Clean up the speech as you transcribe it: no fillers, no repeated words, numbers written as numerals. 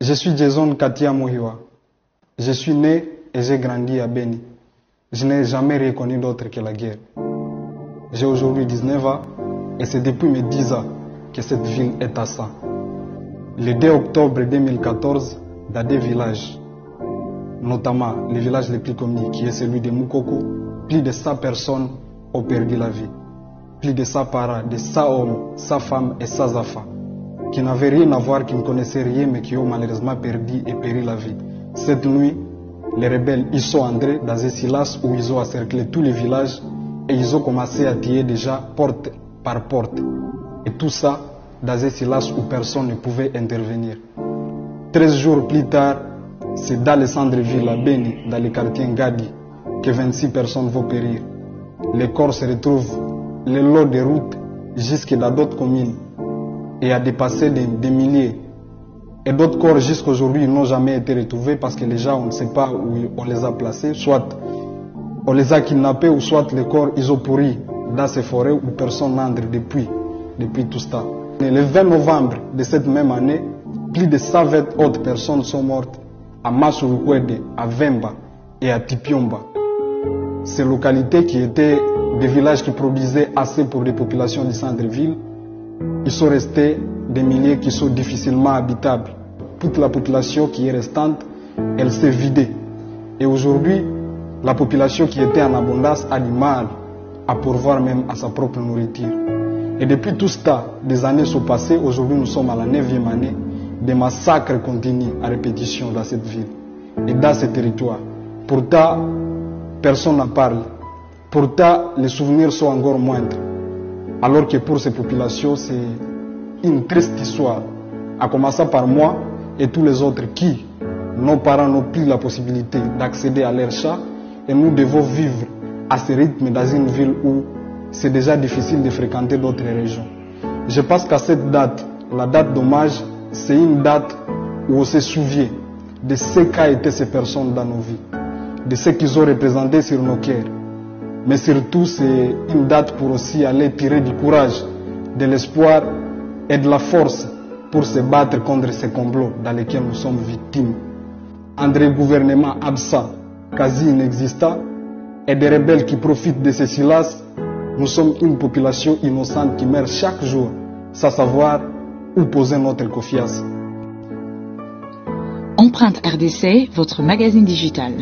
Je suis Jason Katia Mohiwa. Je suis né et j'ai grandi à Beni. Je n'ai jamais reconnu d'autre que la guerre. J'ai aujourd'hui 19 ans et c'est depuis mes 10 ans que cette ville est à ça. Le 2 octobre 2014, dans des villages, notamment le village le plus connu qui est celui de Moukoko, plus de 100 personnes ont perdu la vie. Plus de 100 parents, de 100 hommes, 100 femmes et 100 enfants qui n'avaient rien à voir, qui ne connaissaient rien mais qui ont malheureusement perdu et péri la vie. Cette nuit, les rebelles ils sont entrés dans un silas où ils ont encerclé tous les villages et ils ont commencé à tirer déjà porte par porte. Et tout ça dans un silas où personne ne pouvait intervenir. 13 jours plus tard, c'est dans le centre-ville à Beni, dans le quartier Ngadi, que 26 personnes vont périr. Les corps se retrouvent le long des routes jusque dans d'autres communes et a dépassé des milliers. Et d'autres corps jusqu'à aujourd'hui n'ont jamais été retrouvés parce que les gens, on ne sait pas où on les a placés. Soit on les a kidnappés ou soit les corps, ils ont pourri dans ces forêts où personne n'entre depuis tout ce temps. Et le 20 novembre de cette même année, plus de 120 autres personnes sont mortes à Masurukwede, à Vemba et à Tipiomba. Ces localités qui étaient des villages qui produisaient assez pour les populations du centre-ville, ils sont restés des milliers qui sont difficilement habitables. Toute la population qui est restante, elle s'est vidée. Et aujourd'hui, la population qui était en abondance a du mal à pourvoir même à sa propre nourriture. Et depuis tout ce temps, des années sont passées, aujourd'hui nous sommes à la 9e année, des massacres continuent à répétition dans cette ville et dans ce territoire. Pourtant, personne n'en parle. Pourtant, les souvenirs sont encore moindres. Alors que pour ces populations, c'est une triste histoire. À commencer par moi et tous les autres qui, nos parents n'ont plus la possibilité d'accéder à leur chat et nous devons vivre à ce rythme dans une ville où c'est déjà difficile de fréquenter d'autres régions. Je pense qu'à cette date, la date d'hommage, c'est une date où on se souvient de ce qu'a été ces personnes dans nos vies, de ce qu'ils ont représenté sur nos cœurs. Mais surtout, c'est une date pour aussi aller tirer du courage, de l'espoir et de la force pour se battre contre ces complots dans lesquels nous sommes victimes. Entre le gouvernement absent, quasi inexistant, et des rebelles qui profitent de ces silences, nous sommes une population innocente qui meurt chaque jour sans savoir où poser notre confiance. Empreinte RDC, votre magazine digital.